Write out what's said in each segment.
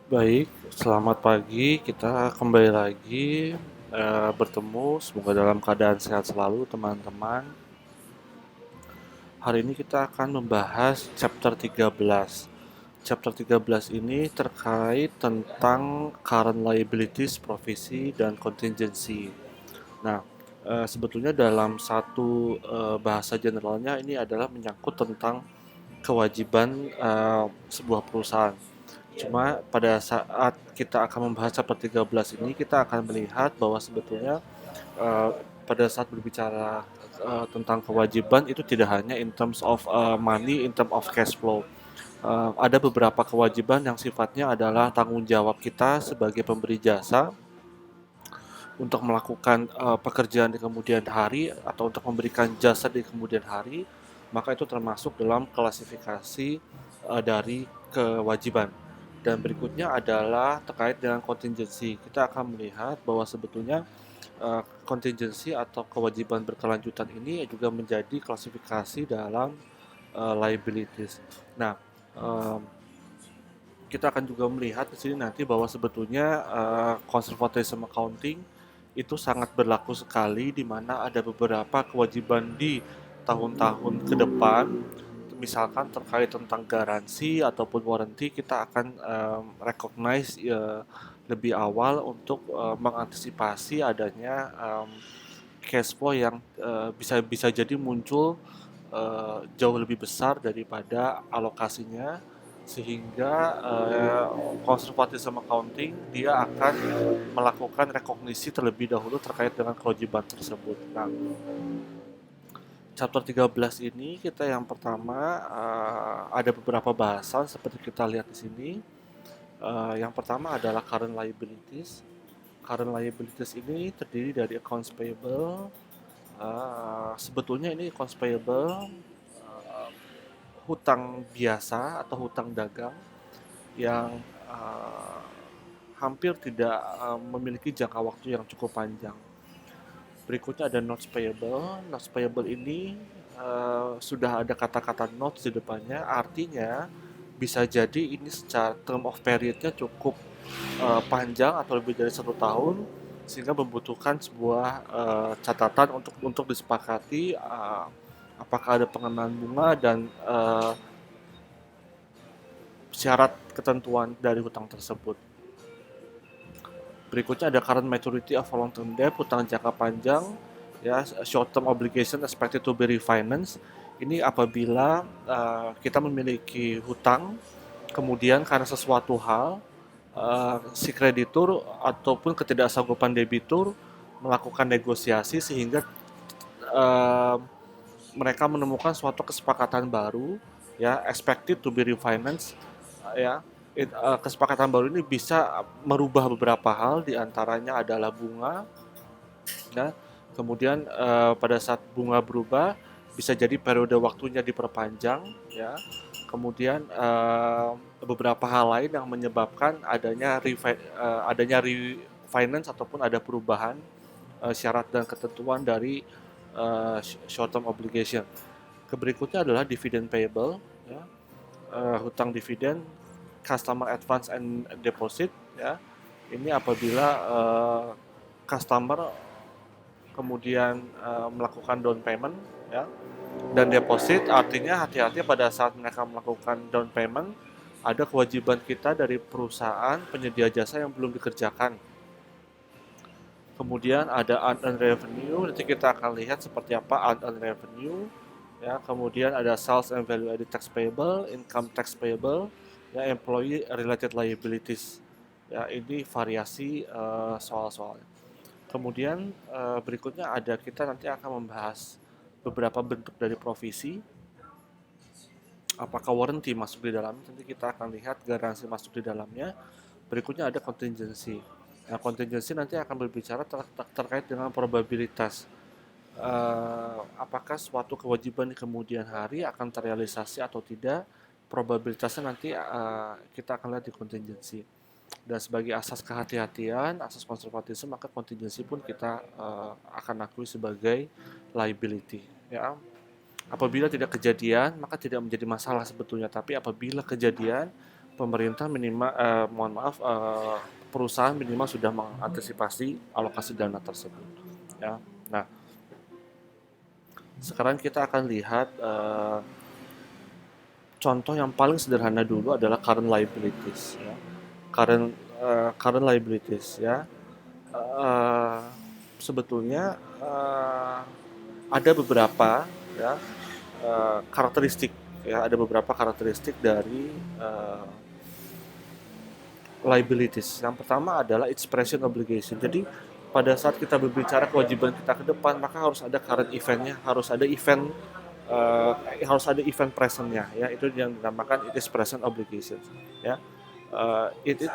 Baik, selamat pagi. Kita kembali lagi bertemu. Semoga dalam keadaan sehat selalu, teman-teman. Hari ini kita akan membahas chapter 13. Chapter 13 ini terkait tentang current liabilities, provisi, dan contingency. Nah, sebetulnya dalam satu bahasa generalnya ini adalah menyangkut tentang kewajiban sebuah perusahaan. Cuma pada saat kita akan membahas chapter 13 ini, kita akan melihat bahwa sebetulnya eh, pada saat berbicara tentang kewajiban itu tidak hanya in terms of money, in terms of cash flow. Ada beberapa kewajiban yang sifatnya adalah tanggung jawab kita sebagai pemberi jasa untuk melakukan pekerjaan di kemudian hari atau untuk memberikan jasa di kemudian hari, maka itu termasuk dalam klasifikasi dari kewajiban. Dan berikutnya adalah terkait dengan contingency. Kita akan melihat bahwa sebetulnya contingency atau kewajiban berkelanjutan ini juga menjadi klasifikasi dalam liabilities. Nah, um, kita akan juga melihat di sini nanti bahwa sebetulnya conservatism accounting itu sangat berlaku sekali di mana ada beberapa kewajiban di tahun-tahun ke depan, misalkan terkait tentang garansi ataupun warranty, kita akan recognize lebih awal untuk mengantisipasi adanya cash flow yang bisa bisa jadi muncul jauh lebih besar daripada alokasinya, sehingga conservatism accounting dia akan melakukan rekognisi terlebih dahulu terkait dengan kewajiban tersebut. Nah, chapter 13 ini kita yang pertama ada beberapa bahasan seperti kita lihat di sini. Yang pertama adalah current liabilities. Current liabilities ini terdiri dari accounts payable. Sebetulnya ini accounts payable hutang biasa atau hutang dagang yang hampir tidak memiliki jangka waktu yang cukup panjang. Berikutnya ada notes payable. Notes payable ini sudah ada kata-kata notes di depannya, artinya bisa jadi ini secara term of periodnya cukup panjang atau lebih dari 1 tahun, sehingga membutuhkan sebuah catatan untuk disepakati apakah ada pengenaan bunga dan syarat ketentuan dari hutang tersebut. Berikutnya ada current maturity of long term debt, hutang jangka panjang, ya, short term obligation expected to be refinanced. Ini apabila kita memiliki hutang, kemudian karena sesuatu hal si kreditur ataupun ketidaksanggupan debitur melakukan negosiasi sehingga uh, mereka menemukan suatu kesepakatan baru, ya, expected to be refinanced, ya. Kesepakatan baru ini bisa merubah beberapa hal, diantaranya adalah bunga, ya. Kemudian pada saat bunga berubah bisa jadi periode waktunya diperpanjang, ya. Kemudian beberapa hal lain yang menyebabkan adanya refinance ataupun ada perubahan syarat dan ketentuan dari short term obligation. Berikutnya adalah dividend payable, ya. Hutang dividen, customer advance and deposit, ya. Ini apabila customer kemudian melakukan down payment, ya, dan deposit, artinya hati-hati pada saat mereka melakukan down payment ada kewajiban kita dari perusahaan penyedia jasa yang belum dikerjakan. Kemudian ada unearned revenue, nanti kita akan lihat seperti apa unearned revenue, ya. Kemudian ada sales and value added tax payable, income tax payable, ya, employee related liabilities, ya. Ini variasi soal-soalnya. Kemudian berikutnya ada kita nanti akan membahas beberapa bentuk dari provisi. Apakah warranty masuk di dalamnya? Nanti kita akan lihat garansi masuk di dalamnya. Berikutnya ada contingency. Nah, contingency nanti akan berbicara terkait dengan probabilitas. Apakah suatu kewajiban di kemudian hari akan terrealisasi atau tidak? Probabilitasnya nanti kita akan lihat di contingency. Dan sebagai asas kehati-hatian, asas konservatisme, maka contingency pun kita akan akui sebagai liability. Ya, apabila tidak kejadian, maka tidak menjadi masalah sebetulnya. Tapi apabila kejadian, pemerintah minimal perusahaan minimal sudah mengantisipasi alokasi dana tersebut, ya. Nah, sekarang kita akan lihat contoh yang paling sederhana dulu adalah current liabilities, ya. Current liabilities, ya. Eh, Sebetulnya ada beberapa, ya, karakteristik, ya, ada beberapa karakteristik dari liabilities. Yang pertama adalah its present obligation. Jadi pada saat kita berbicara kewajiban kita ke depan, maka harus ada current eventnya, uh, harus ada event presentnya, ya. Itu yang dinamakan it is present obligation, ya. Uh, it it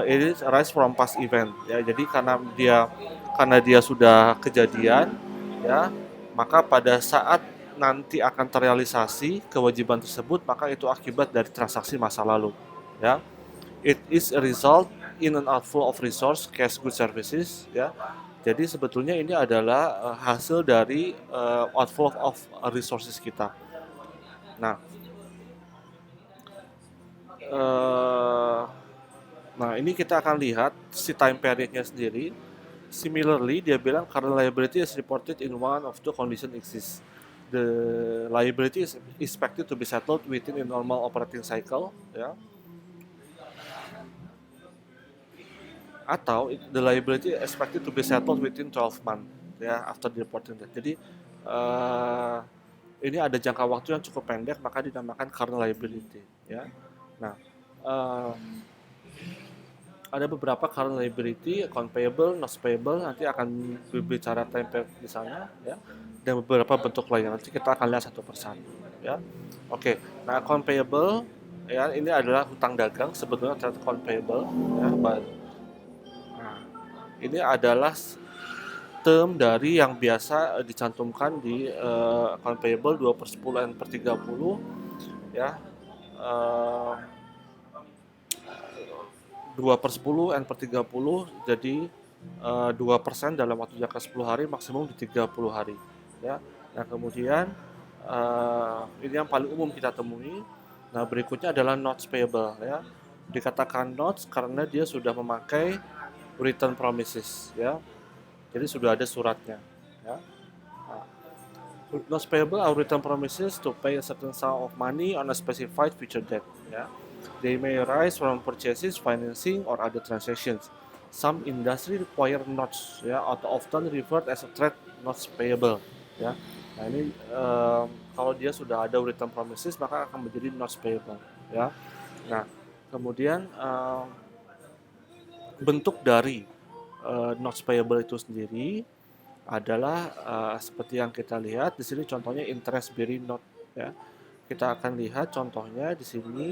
it is arise from past event, ya. Jadi karena dia sudah kejadian, ya, maka pada saat nanti akan terrealisasi kewajiban tersebut, maka itu akibat dari transaksi masa lalu, ya. It is a result in an outflow of resource, cash, goods, services, ya. Jadi sebetulnya ini adalah hasil dari outflow of resources kita. Nah, uh, ini kita akan lihat si time periodnya sendiri. Similarly, dia bilang current liability is reported in one of two conditions exist. The liability is expected to be settled within a normal operating cycle, ya. Atau the liability expected to be settled within 12 months, ya, after the reporting date. Jadi ini ada jangka waktu yang cukup pendek, maka dinamakan current liability, ya. Nah, uh, ada beberapa current liability, account payable, notes payable, nanti akan berbicara time period di sana, ya, dan beberapa bentuk lainnya. Nanti kita akan lihat satu persatu, ya. Oke, nah account payable, ya, ini adalah hutang dagang sebetulnya terhadap account payable, ya. Nah, ini adalah term dari yang biasa dicantumkan di account payable 2/10 and per 30, ya. Uh, 2/10 and per 30, jadi 2% dalam waktu jangka 10 hari, maksimum di 30 hari, ya. Nah, kemudian ini yang paling umum kita temui. Nah, berikutnya adalah notes payable, ya. Dikatakan notes karena dia sudah memakai written promises, ya. Jadi sudah ada suratnya, ya. Nah, notes payable are written promises to pay a certain sum of money on a specified future date, ya. They may arise from purchases, financing, or other transactions. Some industry require notes, ya, atau often referred as a trade notes payable, ya. Nah, ini kalau dia sudah ada written promises, maka akan menjadi notes payable, ya. Nah, kemudian bentuk dari notes payable itu sendiri adalah seperti yang kita lihat di sini, contohnya interest bearing note, ya. Kita akan lihat contohnya di sini.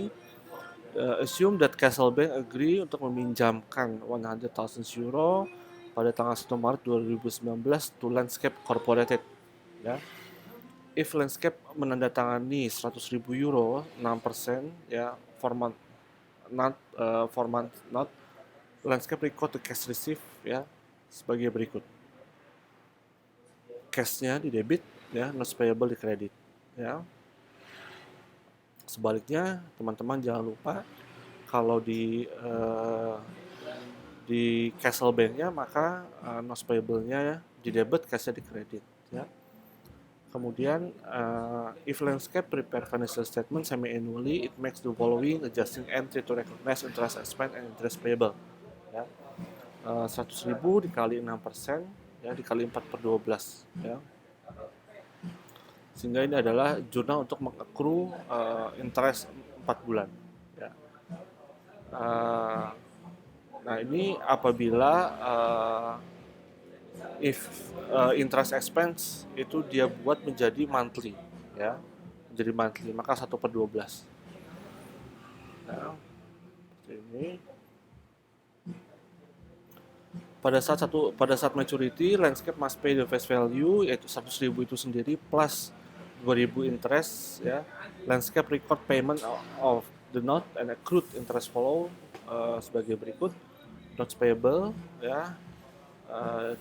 Assume that Castle Bank agree untuk meminjamkan 100.000 euro pada tanggal 1 Maret 2019 to Landscape Corporated, ya. If Landscape menandatangani 100.000 euro 6%, ya, format not Landscape record the cash receive, ya, sebagai berikut. Cashnya di debit, ya, notes payable di kredit, ya. Sebaliknya, teman-teman jangan lupa kalau di Castle Bank-nya, maka notes payable-nya, ya, di debit, cashnya di kredit, ya. Kemudian if Landscape prepare financial statement semi-annually, it makes the following adjusting entry to recognize interest expense and interest payable, ya. 100.000 dikali 6%, ya, dikali 4/12, ya. Sehingga ini adalah jurnal untuk mengaccrue interest 4 bulan, ya. Nah, ini apabila if interest expense itu dia buat menjadi monthly, ya, menjadi monthly, maka 1/12. Nah, seperti ini. Pada saat maturity, Landscape must pay the face value, yaitu 100.000 itu sendiri plus 2.000 interest, ya. Landscape record payment of the note and accrued interest follow sebagai berikut. Notes payable, ya,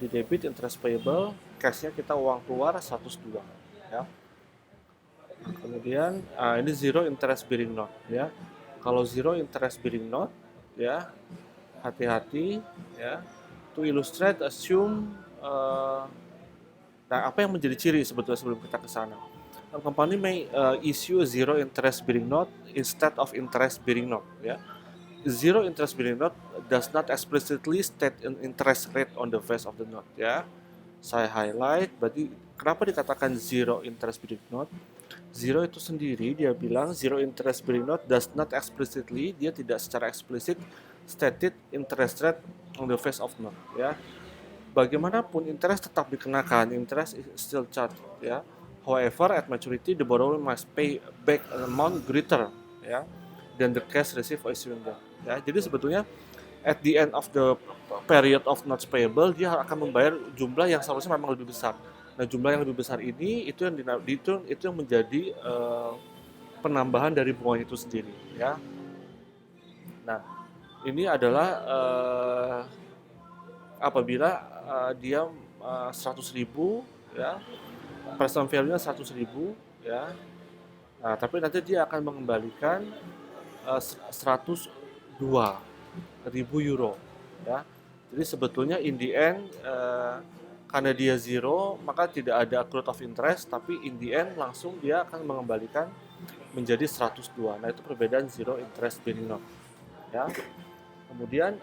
di debit interest payable, cashnya kita uang keluar 102, ya. Kemudian ini zero interest bearing note, ya. Kalau zero interest bearing note, ya hati-hati, ya. To illustrate, assume. Nah, apa yang menjadi ciri sebetulnya sebelum kita ke sana? A company may issue a zero interest bearing note instead of interest bearing note. Ya, zero interest bearing note does not explicitly state an interest rate on the face of the note. Ya, saya highlight. Berarti kenapa dikatakan zero interest bearing note? Zero itu sendiri dia bilang zero interest bearing note does not explicitly, dia tidak secara eksplisit stated interest rate on the face of note. Ya, bagaimanapun interest tetap dikenakan, interest is still charged, ya. However, at maturity the borrower must pay back an amount greater, ya, than the cash received or issuing debt. Ya, jadi sebetulnya at the end of the period of notes payable dia akan membayar jumlah yang seharusnya memang lebih besar. Nah, jumlah yang lebih besar ini itu yang menjadi penambahan dari bunganya itu sendiri, ya. Nah, ini adalah apabila dia 100.000, ya, present value-nya 100.000, ya. Nah, tapi nanti dia akan mengembalikan 102.000 euro, ya. Jadi sebetulnya in the end karena dia zero maka tidak ada accrued of interest, tapi in the end langsung dia akan mengembalikan menjadi 102. Nah, itu perbedaan zero interest bearing note, ya. Kemudian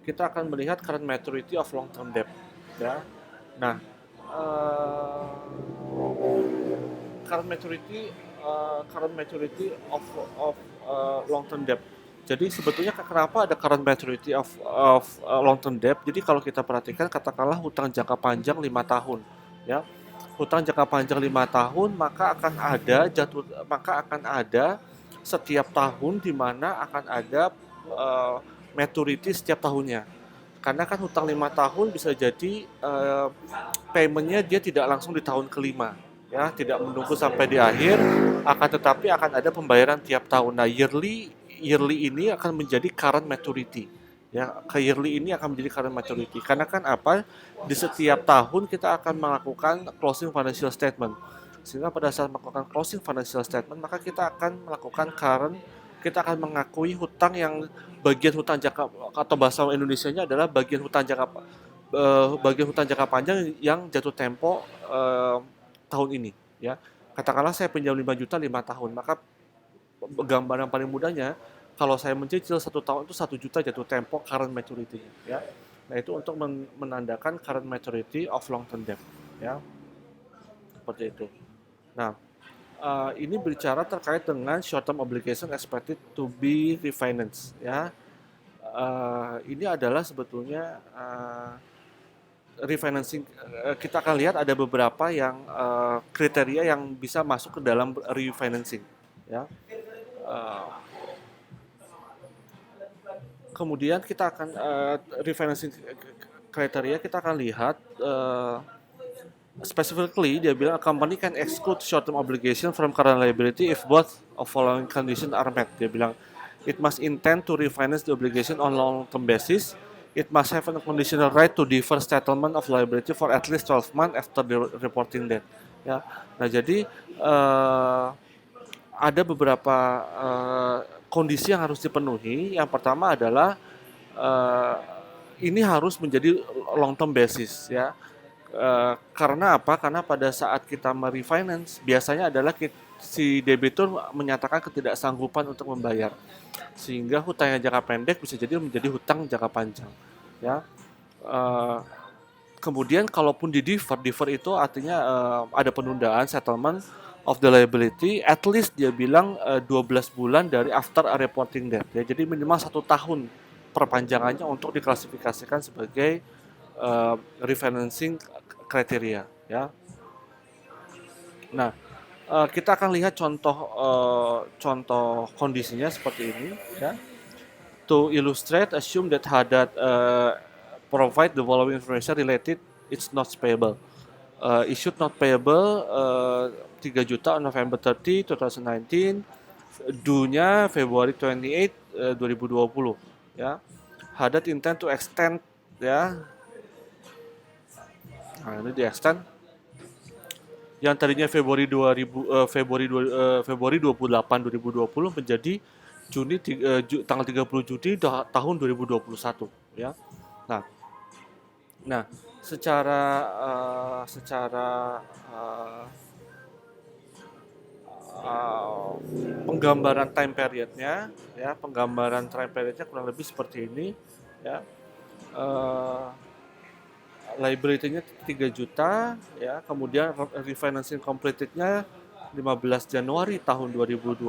kita akan melihat current maturity of long term debt, ya. Nah, current maturity of long term debt. Jadi sebetulnya kenapa ada current maturity of long term debt? Jadi kalau kita perhatikan, katakanlah hutang jangka panjang 5 tahun, ya. Hutang jangka panjang 5 tahun, maka akan ada setiap tahun di mana akan ada maturity setiap tahunnya. Karena kan hutang 5 tahun bisa jadi paymentnya dia tidak langsung di tahun kelima, ya, tidak menunggu sampai di akhir, tetapi akan ada pembayaran tiap tahun. Nah, yearly ini akan menjadi current maturity, ya. Yearly ini akan menjadi current maturity karena kan apa, di setiap tahun kita akan melakukan closing financial statement, sehingga pada saat melakukan closing financial statement maka kita akan mengakui hutang yang bagian hutang jangka, atau bahasa Indonesianya adalah bagian hutang jangka panjang yang jatuh tempo tahun ini, ya. Katakanlah saya pinjam 5 juta 5 tahun, maka gambaran paling mudahnya kalau saya mencicil 1 tahun itu 1 juta jatuh tempo current maturity, ya. Nah, itu untuk menandakan current maturity of long term debt, ya, seperti itu. Nah, ini berbicara terkait dengan short term obligation expected to be refinanced, ya. Ini adalah sebetulnya refinancing. Kita akan lihat ada beberapa yang kriteria yang bisa masuk ke dalam refinancing, ya. Kemudian kita akan refinancing kriteria, kita akan lihat specifically dia bilang a company can exclude short-term obligation from current liability if both of following conditions are met. Dia bilang it must intend to refinance the obligation on long-term basis. It must have a conditional right to defer settlement of liability for at least 12 months after the reporting date. Ya, nah jadi ada beberapa kondisi yang harus dipenuhi. Yang pertama adalah ini harus menjadi long-term basis, ya. Karena apa? Karena pada saat kita merefinance biasanya adalah si debitur menyatakan ketidaksanggupan untuk membayar, sehingga hutang yang jangka pendek bisa jadi menjadi hutang jangka panjang, ya. Kemudian kalaupun defer itu artinya ada penundaan settlement of the liability at least dia bilang 12 bulan dari after a reporting date, ya. Jadi minimal 1 tahun perpanjangannya untuk diklasifikasikan sebagai refinancing kriteria, ya. Nah, kita akan lihat contoh kondisinya seperti ini, ya. To illustrate, assume that Haddad provide the following information related it's not payable. Issued not payable 3 juta on November 30, 2019, due-nya February 28, 2020, ya. Haddad intend to extend, ya. Nah, ini di extend yang tadinya Februari 28 2020 menjadi tanggal 30 Juni tahun 2021 ya. Nah, nah secara uh, secara uh, uh, penggambaran time periodnya ya, kurang lebih seperti ini ya. Uh, Liability-nya 3 juta ya, kemudian refinancing completed-nya 15 Januari tahun 2020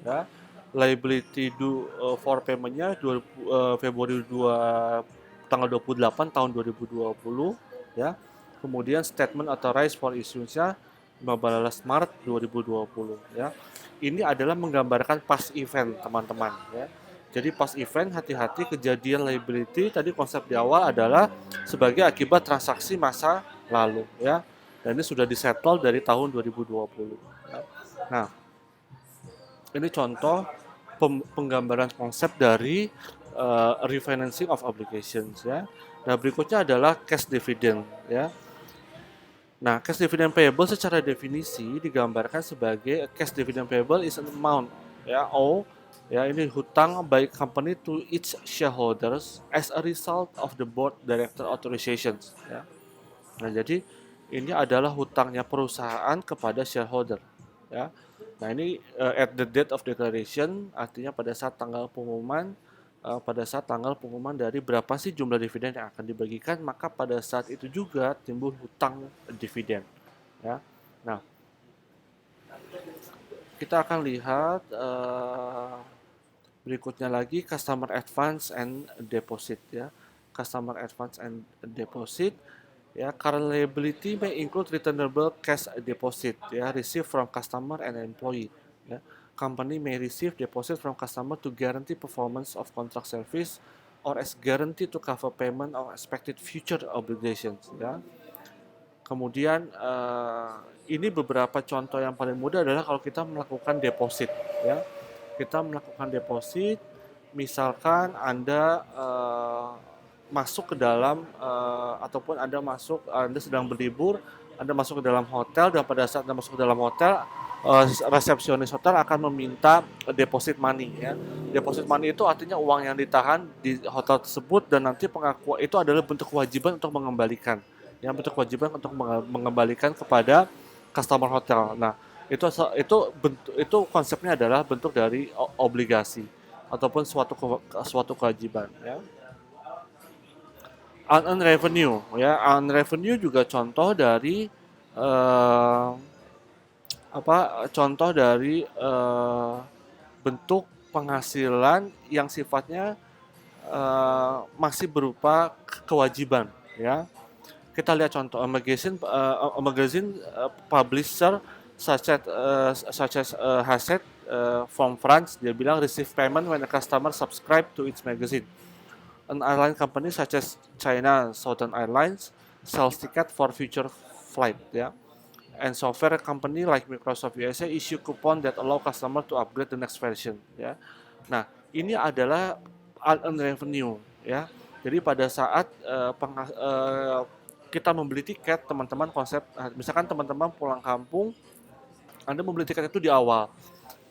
ya. Liability for payment-nya Februari tanggal 28 tahun 2020 ya. Kemudian statement authorized for issuance-nya 15 Maret 2020 ya. Ini adalah menggambarkan past event, teman-teman ya. Jadi pas event, hati-hati, kejadian liability tadi konsep di awal adalah sebagai akibat transaksi masa lalu ya. Dan ini sudah disettle dari tahun 2020 ya. Nah, ini contoh penggambaran konsep dari refinancing of obligations ya. Nah, berikutnya adalah cash dividend ya. Nah, cash dividend payable secara definisi digambarkan sebagai cash dividend payable is an amount ya, ya, ini hutang by company to its shareholders as a result of the board director authorizations ya. Nah, jadi ini adalah hutangnya perusahaan kepada shareholder ya. Nah, ini at the date of declaration artinya pada saat tanggal pengumuman dari berapa sih jumlah dividen yang akan dibagikan, maka pada saat itu juga timbul hutang dividen ya. Nah, kita akan lihat berikutnya lagi customer advance and deposit ya. Customer advance and deposit ya, current liability may include returnable cash deposit ya, received from customer and employee ya. Company may receive deposit from customer to guarantee performance of contract service or as guarantee to cover payment of expected future obligations ya. Kemudian ini beberapa contoh yang paling mudah adalah kalau kita melakukan deposit ya. Kita melakukan deposit, misalkan Anda masuk ke dalam ataupun Anda sedang berlibur, Anda masuk ke dalam hotel, dan pada saat Anda masuk ke dalam hotel, resepsionis hotel akan meminta deposit money ya. Deposit money itu artinya uang yang ditahan di hotel tersebut, dan nanti pengakuan itu adalah bentuk kewajiban untuk mengembalikan. Yang bentuk kewajiban untuk mengembalikan kepada customer hotel. Nah, itu konsepnya adalah bentuk dari obligasi ataupun suatu kewajiban ya. Unearned revenue ya, unearned revenue juga contoh dari uh, bentuk penghasilan yang sifatnya masih berupa kewajiban ya. Kita lihat contoh magazine publisher such as Hachette from France, dia bilang receive payment when a customer subscribe to its magazine. An airline company such as China Southern Airlines sells ticket for future flight ya. And software company like Microsoft USA issue coupon that allow customer to upgrade the next version ya. Nah, ini adalah unearned revenue ya. Jadi pada saat kita membeli tiket, teman-teman, misalkan teman-teman pulang kampung, Anda membeli tiket itu di awal,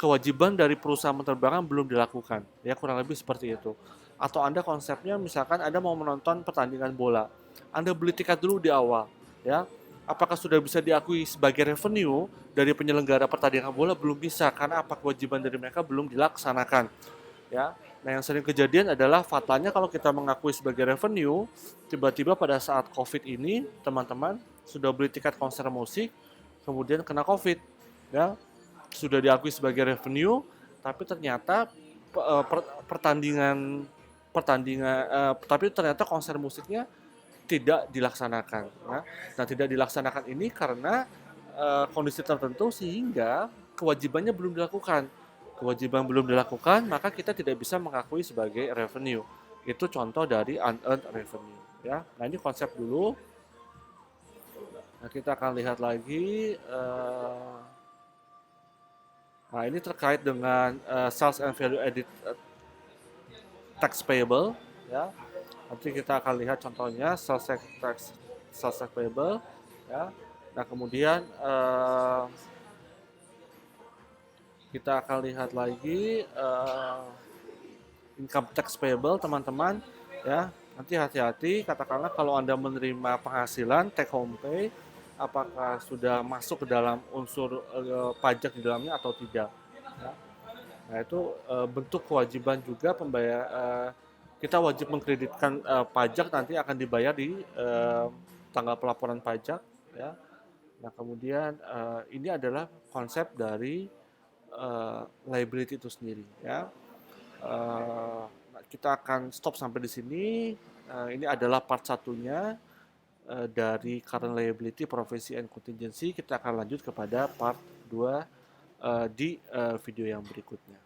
kewajiban dari perusahaan penerbangan belum dilakukan ya, kurang lebih seperti itu. Atau Anda konsepnya misalkan Anda mau menonton pertandingan bola, Anda beli tiket dulu di awal ya. Apakah sudah bisa diakui sebagai revenue dari penyelenggara pertandingan bola? Belum bisa, karena kewajiban dari mereka belum dilaksanakan ya. Nah, yang sering kejadian adalah fatalnya kalau kita mengakui sebagai revenue, tiba-tiba pada saat COVID ini, teman-teman sudah beli tiket konser musik, kemudian kena COVID ya. Sudah diakui sebagai revenue, tapi ternyata tapi ternyata konser musiknya tidak dilaksanakan ya. Nah, tidak dilaksanakan ini karena kondisi tertentu sehingga kewajibannya belum dilakukan. Kewajiban belum dilakukan, maka kita tidak bisa mengakui sebagai revenue. Itu contoh dari unearned revenue ya. Nah, ini konsep dulu. Nah, kita akan lihat lagi nah, ini terkait dengan sales and value added tax payable ya. Nanti kita akan lihat contohnya sales tax payable ya. Nah, kemudian kita akan lihat lagi income tax payable, teman-teman, ya. Nanti hati-hati, katakanlah kalau Anda menerima penghasilan take home pay, apakah sudah masuk ke dalam unsur pajak di dalamnya atau tidak, ya. Nah, itu bentuk kewajiban juga pembayar, kita wajib mengkreditkan pajak nanti akan dibayar di tanggal pelaporan pajak, ya. Nah, kemudian ini adalah konsep dari liability itu sendiri, ya. Kita akan stop sampai di sini. Ini adalah part satunya dari current liability, profesi, and contingency. Kita akan lanjut kepada part 2 di video yang berikutnya.